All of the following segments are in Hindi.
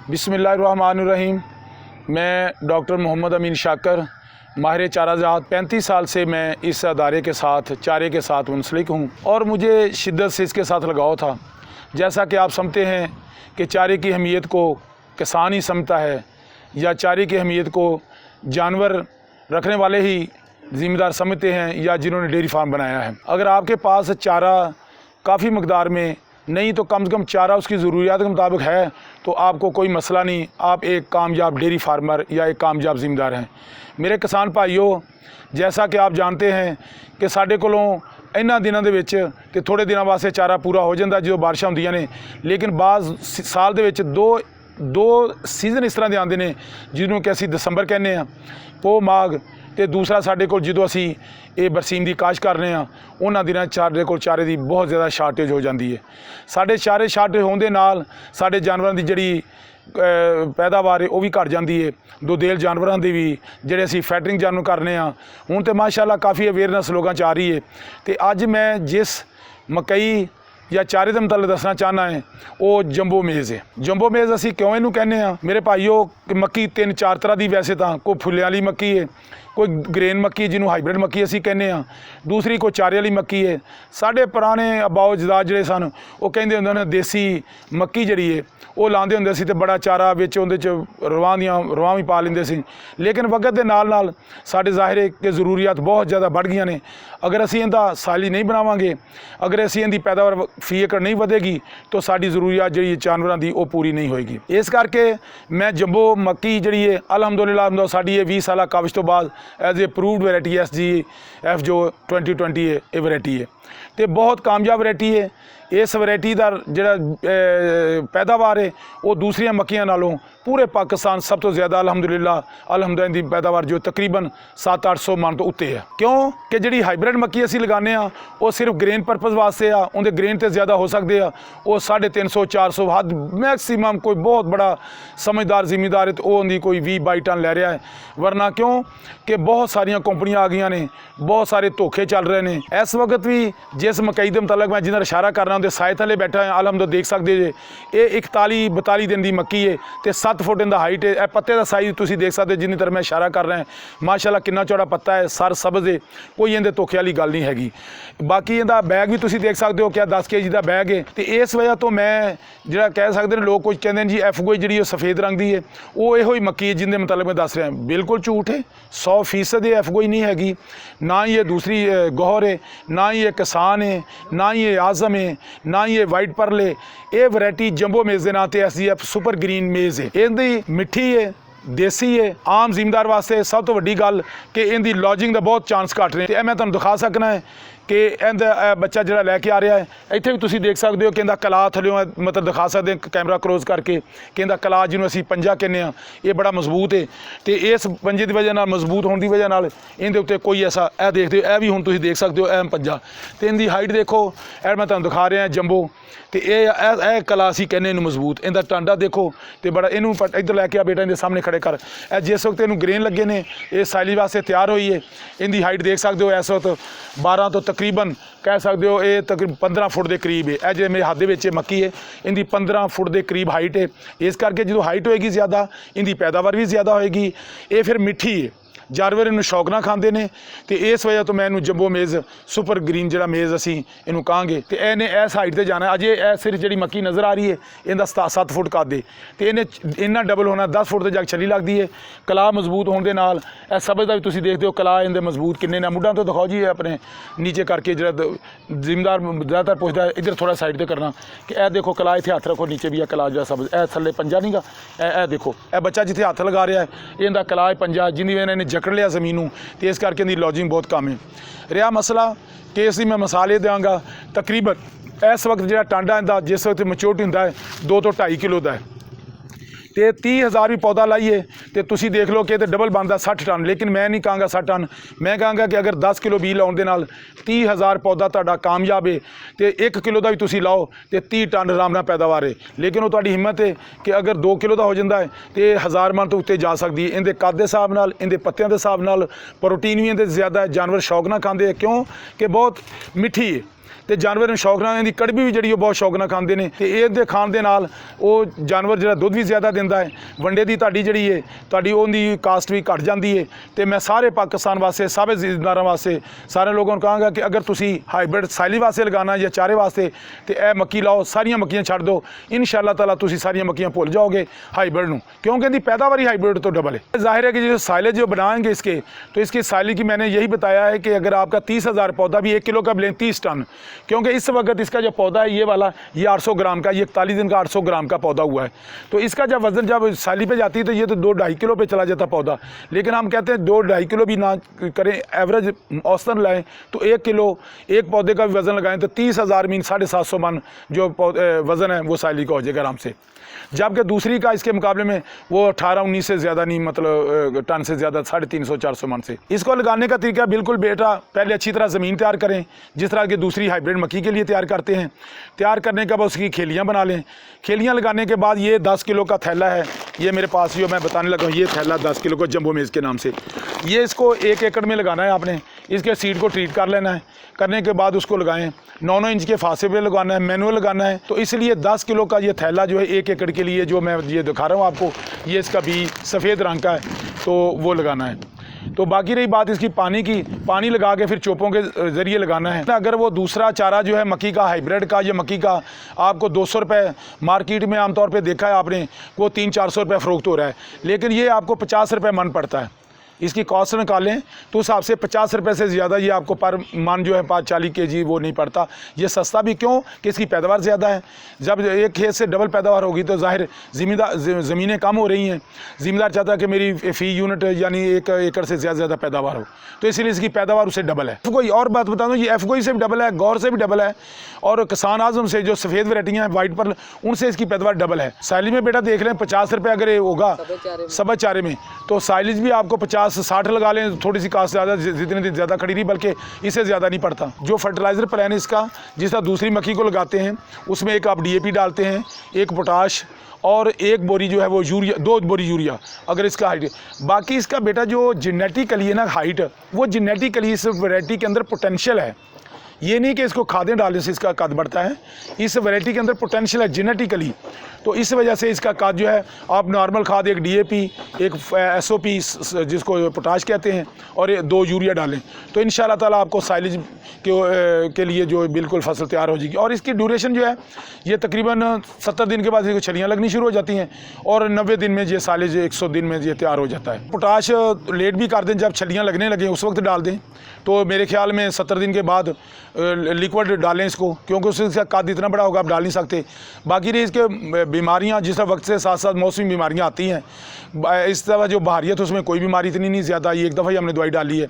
बिस्मिल्लाहिर्रहमानिर्रहीम। मैं डॉक्टर मोहम्मद अमीन शाकर, माहिर चाराजात 35 साल से मैं इस अदारे के साथ चारे के साथ मुंसलिक हूँ और मुझे शिद्दत से इसके साथ लगाव था। जैसा कि आप समझते हैं कि चारे की अहमियत को किसान ही समझता है या चारे की अहमियत को जानवर रखने वाले ही ज़िम्मेदार समझते हैं या जिन्होंने डेयरी फार्म बनाया है। अगर आपके पास चारा काफ़ी मकदार में नहीं तो कम से कम चारा उसकी ज़रूरियात के मुताबिक है तो आपको कोई मसला नहीं, आप एक कामयाब डेयरी फार्मर या एक कामयाब ज़िम्मेदार हैं। मेरे किसान भाइयों, जैसा कि आप जानते हैं कि साढ़े कोलों इन्हां दिनों दे विच ते थोड़े दिनों वास्ते चारा पूरा हो जाता जो बारिशां होंदियां ने, लेकिन बाज़ साल दे विच दो सीज़न इस तरह के आते हैं जिन्होंने कि असीं दसंबर कहने आ, पो माघ, तो दूसरा साढ़े कोल जो असी ये बरसीम की काश करने उन्होंने दिनों साढ़े कोल चारे की बहुत ज़्यादा शार्टेज हो जाती है। साढ़े चारे शार्टेज होने दे नाल साढ़े जानवरों की जिहड़ी पैदावार है वह भी घट जाती है। दुधेल जानवरों की भी जिहड़े असी फैटरिंग जानवर करने हुण तो माशाअल्लाह काफ़ी अवेयरनेस लोगों च आ रही है। तो अज मैं जिस मकई या चारे के मतलब दसना चाहना है वो जंबो मेज़ है। जंबो मेज़ असी क्यों इनू कहने मेरे भाईओ, मक्की 3-4 तरह की वैसे तो कोई फुल्ले वाली मक्की है, कोई ग्रेन मक्की जिन्होंने हाईब्रिड मक्की असी कहने दूसरी कोई चारे वाली मक्की है। साढ़े पुराने अबाओ जदाद जिहड़े सन वो कहते होंदे ने देसी मक्की जिहड़ी है वो लांदे हुंदे सी ते बड़ा चारा विच उहदे च रवां भी पा लेंदे सी। लेकिन वक्त के नाल साढ़े ज़ाहिर है कि ज़रूरियात बहुत ज़्यादा बढ़ गई ने। अगर असी इहदा साली नहीं बनावांगे, अगर असी इहदी पैदावार फी एकड़ नहीं वधेगी तो साड़ी ज़रूरियात जिहड़ी जानवरों की वो पूरी नहीं होएगी। इस करके मैं जंबो मक्की जिहड़ी है अलहमदुलिल्लाह साड़ी 20 साल काविश तो बाद as a approved variety SGF जो 2020 है ये वैरायटी है तो बहुत कामयाब वैरायटी है। इस वैरायटी का जिहड़ा पैदावार है वो दूसरिया मक्कियां नालों पूरे पाकिस्तान सब तो ज़्यादा अलहमदुलिल्लाह की पैदावार जो तकरीबन 700-800 मन तो उत्ते है। क्यों कि जिहड़ी हाईब्रिड मक्की असी लगाने वो सिर्फ ग्रेन परपज़ वास्ते उनके ग्रेन तो ज़्यादा हो सकते हैं, वो 350-400 हद मैक्सीमम कोई बहुत बड़ा समझदार जिम्मेदार है तो वो उनकी कोई 20-22 टन लै रहा है। वरना क्यों कि बहुत सारिया कंपनियां आ गई ने, बहुत सारे धोखे चल रहे हैं। इस वक्त भी जिस मकई के मतलब मैं जिन्हें इशारा करना उनके साए थले बैठा है अलहमद देख सकते जे, ये 41-42 दिन की मक्की है तो 7 फुट इनका हाइट है। पत्ते का साइज़ तुसीं देख सकते जिन्नी तरह मैं इशारा कर रहा है, माशाअल्लाह कितना चौड़ा पत्ता है, सर सब्ज़ है, कोई इहदे धोखे वाली गल नहीं हैगी। बाकी इहदा बैग भी तुसीं देख सकते हो क्या 10 kg का बैग है। तो इस वजह तो मैं जिहड़ा कह सकते हैं लोग कुछ कहते हैं जी एफगोई जी सफ़ेद रंग की है वो इहो ही मक्की है जिनके मतलब मैं दस रहा। बिल्कुल झूठ है, 100% एफगोई नहीं हैगी। ना ही ये दूसरी गौहर है, ना ही ये किसान है, ना ही ये आज़म है, ना ही ये वाइट पर्ल है। ये वैरायटी जंबो मेज़ के नाम से SGF सुपर ग्रीन मेज़ है। इहदी मिठी है, देसी है, आम जिम्मेदार वास्ते सब तो वड्डी गल कि इहदी लॉजिंग का बहुत चांस घट ने। मैं तुहानूं दिखा सकना है कि इहदा बच्चा जिहड़ा लैके आ रहा है इत्थे भी तुसीं देख सकते हो कि इहदा कला थल्लों मतलब दिखा सकते हैं कैमरा क्लोज करके कि इहदा कला जिन्होंने असीं पंजा कहने ये बड़ा मजबूत है। तो इस पंजे की वजह नाल मजबूत होने की वजह नाल इहदे उत्ते कोई ऐसा यह देखते हो भी हुण तुसीं देख सकते हो पंजा तो इहदी हाइट देखो, मैं तुहानूं दिखा रहा जंबो तो यह कला असीं कहने इहनूं मजबूत। इहदा टांडा देखो तो बड़ा इनू इधर लैके आ बेटा इहदे सामने खड़े कर जिस वक्त इनू ग्रेन लगे ने ये साइली वास्ते तैयार हुई है। इहदी हाइट देख सकते हो इस वक्त 12 तो तकरीबन कह सकते हो ये तकरीबन 15 फुट के करीब है। जो मेरे हाथ में मक्की है इनकी 15 फुट के करीब हाइट है। इस करके जो हाइट होएगी ज़्यादा इनकी पैदावार भी ज़्यादा होएगी। ये फिर मिठी है, जानवर इनू शौक ना खाते हैं। तो इस वजह तो मैं इनू जंबो मेज़ सुपर ग्रीन जिहड़ा मेज़ असी इनू कहांगे। तो इन्हें इस हाइट पर जाना अजे ए सिर्फ जी मक्की नज़र आ रही है इनका 7 फुट कद है तो इन्हें इन्ना डबल होना 10 फुट तक जग छली लगती है। कला मजबूत होने के नाल सब्ज़ का भी तुसीं देखते हो कला इनके मजबूत किन्ने ने। मुढ़ां तो दिखाओ जी अपने नीचे करके जो जिम्मेदार ज़्यादातर पुछदा है इधर थोड़ा साइड पर करना कि यह देखो कला इतने हथ रखो नीचे भी है कला जो सब्ज़ ए थले पंजा नहीं गा ए देखो ए बच्चा जिथे हथ लगा रहा है इनका कला है पंजा जिंदी वजह इन्हें जकड़ लिया जमीनों तो इस करके इनकी लॉजिंग बहुत कम है। रहा मसला कि इसकी मैं मिसाल ये देंगा तकरीबन इस वक्त जो टांडा इनका जिस वक्त मैच्योरिटी होंदा है 2 तो 2.5 किलो का है तो 30,000 भी पौधा लाइए तो तुसीं देख लो कि डबल बनता 60 टन। लेकिन मैं नहीं कहूँगा 60 टन, मैं कहूँगा कि अगर 10 किलो बीज लाने के नाल 30,000 पौधा तुहाडा कामयाब है तो 1 किलो का भी तुसीं लाओ तो 30 टन आराम नाल पैदावार है। लेकिन वो तुहाडी हिम्मत है कि अगर 2 किलो का हो जाता है तो 1000 मन तो उत्ते जा सकती है। इनके कद के हिसाब नाल, इनके पत्तियां के हिसाब नाल, प्रोटीन भी इनके ज़्यादा है, जानवर शौक ना खाते हैं क्यों कि बहुत मिठी है। ਤੇ ਜਾਨਵਰ ਨੂੰ ਸ਼ੌਕ ਨਾਲ ਇਹਦੀ ਕੜਵੀ ਵੀ ਜਿਹੜੀ ਉਹ ਬਹੁਤ ਸ਼ੌਕ ਨਾਲ ਖਾਂਦੇ ਨੇ ਤੇ ਇਹਦੇ ਖਾਣ ਦੇ ਨਾਲ ਉਹ ਜਾਨਵਰ ਜਿਹੜਾ ਦੁੱਧ ਵੀ ਜ਼ਿਆਦਾ ਦਿੰਦਾ ਹੈ। ਵੰਡੇ ਦੀ ਤੁਹਾਡੀ ਜਿਹੜੀ ਹੈ ਤੁਹਾਡੀ ਉਹਦੀ ਕਾਸਟ ਵੀ ਘਟ ਜਾਂਦੀ ਹੈ। ਤੇ ਮੈਂ ਸਾਰੇ ਪਾਕਿस्तान ਵਾਸਤੇ ਸਾਰੇ ਜ਼ਿਮੀਂਦਾਰਾਂ ਵਾਸਤੇ ਸਾਰੇ ਲੋਕਾਂ ਨੂੰ ਕਹਾਂਗਾ ਕਿ ਅਗਰ ਤੁਸੀਂ ਹਾਈਬ੍ਰਿਡ ਸਾਈਲੀ ਵਾਸਤੇ ਲਗਾਉਣਾ ਜਾਂ ਚਾਰੇ ਵਾਸਤੇ ਤੇ ਇਹ ਮੱਕੀ ਲਾਓ, ਸਾਰੀਆਂ ਮੱਕੀਆਂ ਛੱਡ ਦਿਓ। ਇਨਸ਼ਾਅੱਲਾ ਤਾਲਾ ਤੁਸੀਂ ਸਾਰੀਆਂ ਮੱਕੀਆਂ ਭੁੱਲ जाओगे हाइब्रिड ਨੂੰ, क्योंकि इनकी पैदावार ही हाइब्रिड तो डबल है। जाहिर है कि जो साइलेज जो बनाएंगे इसके तो इसकी साइलेज की मैंने यही बताया है कि अगर आपका 30,000 पौधा भी 1 किलो का लें 30 टन, क्योंकि इस वक्त इसका जो पौधा है ये वाला ये 800 ग्राम का, ये 41 दिन का 800 ग्राम का पौधा हुआ है। तो इसका जब वजन जब साली पे जाती है तो ये तो 2-2.5 किलो पे चला जाता पौधा, लेकिन हम कहते हैं 2-2.5 किलो भी ना करें, एवरेज औसतन लाएँ तो 1 किलो एक पौधे का भी वज़न लगाएं तो 30,000 मीन 750 मन जो वज़न है वो साली का हो जाएगा आराम से। जबकि दूसरी का इसके मुकाबले में वो 18-19 से ज़्यादा नहीं, मतलब टन से ज़्यादा 350-400 मन से। इसको लगाने का तरीका बिल्कुल बेटा पहले अच्छी तरह ज़मीन तैयार करें, जिस तरह की दूसरी हाइब्रिड मक्की के लिए तैयार करते हैं। तैयार करने के बाद उसकी खेलियाँ बना लें। खेलियाँ लगाने के बाद ये 10 किलो का थैला है, ये मेरे पास जो मैं बताने लगा हूँ, ये थैला 10 किलो का जंबो मेज़ के नाम से, ये इसको 1 एकड़ में लगाना है आपने। इसके सीड को ट्रीट कर लेना है, करने के बाद उसको लगाएं। 9-9 इंच के फासे पे लगाना है, मैनुअल लगाना है। तो इसलिए 10 किलो का ये थैला जो है 1 एकड़ के लिए जो मैं ये दिखा रहा हूँ आपको, ये इसका बीज सफ़ेद रंग का है तो वो लगाना है। तो बाकी रही बात इसकी पानी की, पानी लगा के फिर चोपों के ज़रिए लगाना है। अगर वो दूसरा चारा जो है मक्की का हाइब्रिड का या मक्की का आपको 200 रुपये मार्केट में आमतौर पे देखा है आपने, वो 300-400 रुपये फ़रोख्त हो रहा है, लेकिन ये आपको 50 रुपये मन पड़ता है। इसकी कॉस्ट निकालें तो उस हिसाब से 50 रुपये से ज़्यादा ये आपको पर मन जो है 40 kg वो नहीं पड़ता। ये सस्ता भी क्यों कि इसकी पैदावार ज़्यादा है। जब एक खेत से डबल पैदावार होगी तो ज़ाहिर ज़मीनें कम हो रही हैं, ज़मींदार चाहता है कि मेरी फ़ी यूनिट यानी 1 एकड़ से ज़्यादा पैदावार हो, तो इसलिए इसकी पैदावार उससे डबल है। कोई और बात बता दूँ, ये एफगोई से भी डबल है, गौर से भी डबल है, और किसान आज़म से जो सफ़ेद वैरायटियाँ हैं वाइट पर, उनसे इसकी पैदावार डबल है। साइलेज में बेटा देख रहे हैं 50 रुपये अगर ये होगा सबा चारे में, तो साइलेज भी आपको 50-60 लगा लें, थोड़ी सी कास्ट ज़्यादा, जितनी दिन ज़्यादा खड़ी रही, बल्कि इससे ज़्यादा नहीं पड़ता। जो फर्टिलाइज़र प्लान है इसका, जिस तरह दूसरी मक्की को लगाते हैं उसमें एक आप DAP डालते हैं, 1 पोटाश और 1 बोरी जो है वो यूरिया, 2 बोरी यूरिया अगर इसका हाइट। बाकी इसका बेटा जो जेनेटिकली है ना हाइट, वो जेनेटिकली इस वैरायटी के अंदर पोटेंशियल है। ये नहीं कि इसको खादें डालने से इसका कद बढ़ता है, इस वैरायटी के अंदर पोटेंशियल है जेनेटिकली। तो इस वजह से इसका कद जो है, आप नॉर्मल खाद 1 DAP, 1 SOP जिसको पोटाश कहते हैं, और 2 यूरिया डालें तो इंशाल्लाह ताला आपको साइलेज के लिए जो बिल्कुल फसल तैयार हो जाएगी। और इसकी ड्यूरेशन जो है ये तकरीबन 70 दिन के बाद इसको छलियाँ लगनी शुरू हो जाती हैं, और 90 दिन में ये साइलेज 100 दिन में ये तैयार हो जाता है। पोटाश लेट भी कर दें, जब छलियाँ लगने लगें उस वक्त डाल दें, तो मेरे ख्याल में 70 दिन के बाद लिक्विड डालें इसको, क्योंकि उसका कद इतना बड़ा होगा आप डाल नहीं सकते। बाकी रही इसके बीमारियां, जिस तरह वक्त से साथ साथ मौसमी बीमारियां आती हैं, इस तरह जो बहारियत उसमें कोई बीमारी इतनी नहीं ज़्यादा, ये एक दफ़ा ही हमने दवाई डाली है।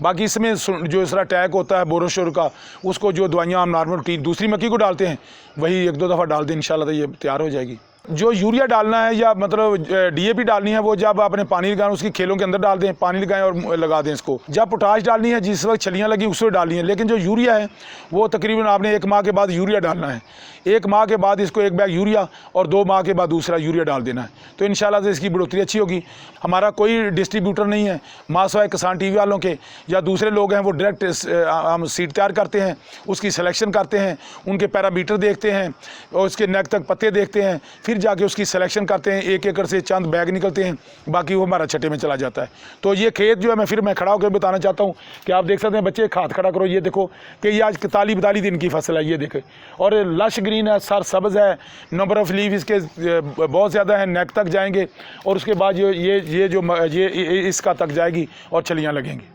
बाकी इसमें जो इस तरह अटैक होता है बोरोशोर का, उसको जो दवाइयाँ हम नॉर्मल दूसरी मक्की को डालते हैं वही 1-2 दफ़ा डाल दें, इंशाल्लाह तो ये तैयार हो जाएगी। जो यूरिया डालना है या मतलब DAP डालनी है, वो जब आपने पानी लगाना उसकी खेलों के अंदर डाल दें, पानी लगाएं और लगा दें इसको। जब पोटाश डालनी है जिस वक्त छलियाँ लगी उस वक्त डालनी है, लेकिन जो यूरिया है वो तकरीबन आपने 1 माह के बाद यूरिया डालना है। 1 माह के बाद इसको 1 बैग यूरिया और 2 माह के बाद दूसरा यूरिया डाल देना है, तो इंशाल्लाह से इसकी बढ़ोतरी अच्छी होगी। हमारा कोई डिस्ट्रीब्यूटर नहीं है, मासवाए किसान TV वालों के या दूसरे लोग हैं, वो डायरेक्ट हम सीड तैयार करते हैं, उसकी सिलेक्शन करते हैं, उनके पैरामीटर देखते हैं और उसके नेक तक पत्ते देखते हैं, फिर जाके उसकी सिलेक्शन करते हैं। 1 एकड़ से चंद बैग निकलते हैं, बाकी वो हमारा छठे में चला जाता है। तो ये खेत जो है मैं खड़ा होकर बताना चाहता हूँ कि आप देख सकते हैं, बच्चे हाथ खड़ा करो, ये देखो कि ये आज 41-42 दिन की फसल है, ये देखें, और लश ग्रीन है, सर सब्ज़ है, नंबर ऑफ़ लीव इसके बहुत ज़्यादा है, नेक तक जाएंगे, और उसके बाद ये इसका तक जाएगी और छलियाँ लगेंगी।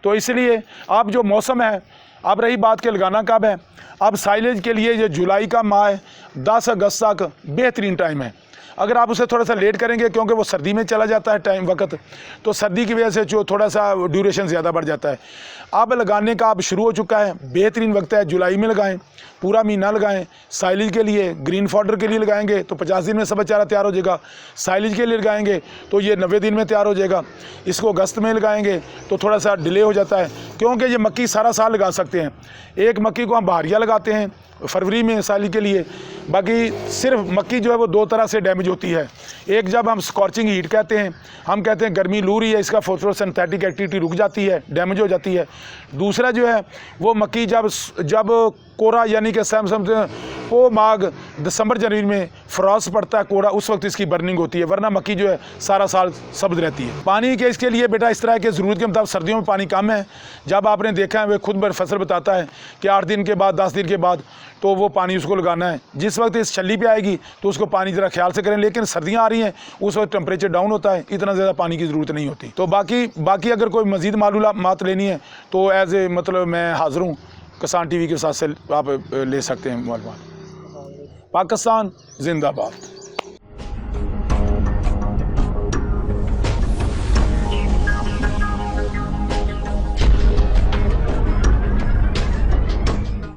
तो इसलिए अब जो मौसम है, अब रही बात के लगाना कब है, अब साइलेज के लिए जो जुलाई का माह है 10 अगस्त तक बेहतरीन टाइम है। अगर आप उसे थोड़ा सा लेट करेंगे, क्योंकि वो सर्दी में चला जाता है टाइम वक्त, तो सर्दी की वजह से जो थोड़ा सा ड्यूरेशन ज़्यादा बढ़ जाता है। अब लगाने का अब शुरू हो चुका है, बेहतरीन वक्त है, जुलाई में लगाएं, पूरा महीना लगाएं। साइलेज के लिए ग्रीन फॉडर के लिए लगाएंगे तो 50 दिन में सब चारा तैयार हो जाएगा। साइलेज के लिए लगाएंगे तो ये 90 दिन में तैयार हो जाएगा। इसको अगस्त में लगाएंगे तो थोड़ा सा डिले हो जाता है, क्योंकि ये मक्की सारा साल लगा सकते हैं। एक मक्की को हम बहारिया लगाते हैं फरवरी में साली के लिए, बाकी सिर्फ मक्की जो है वो 2 तरह से डैमेज होती है। एक जब हम स्कॉर्चिंग हीट कहते हैं, हम कहते हैं गर्मी लू रही है, इसका फोटोसिंथेटिक एक्टिविटी रुक जाती है, डैमेज हो जाती है। दूसरा जो है वो मक्की जब कोरा यानी कि वो माघ दिसंबर जनवरी में फ्रॉस्ट पड़ता है, कोरा, उस वक्त इसकी बर्निंग होती है, वरना मक्की जो है सारा साल सब्ज रहती है। पानी के इसके लिए बेटा इस तरह है कि ज़रूरत के मुताबिक सर्दियों में पानी कम है। जब आपने देखा है, वे खुद फसल बताता है कि 8 दिन के बाद 10 दिन के बाद तो वो पानी उसको लगाना है। जिस वक्त इस छल्ली पे आएगी तो उसको पानी ज़रा ख्याल से करें, लेकिन सर्दियाँ आ रही हैं उस वक्त टेम्परेचर डाउन होता है, इतना ज़्यादा पानी की ज़रूरत नहीं होती। तो बाकी अगर कोई मज़ीद मालूमात लेनी है तो एज ए मतलब मैं हाज़िर हूँ, किसान टीवी के साथ से आप ले सकते हैं मालूमात। पाकिस्तान जिंदाबाद।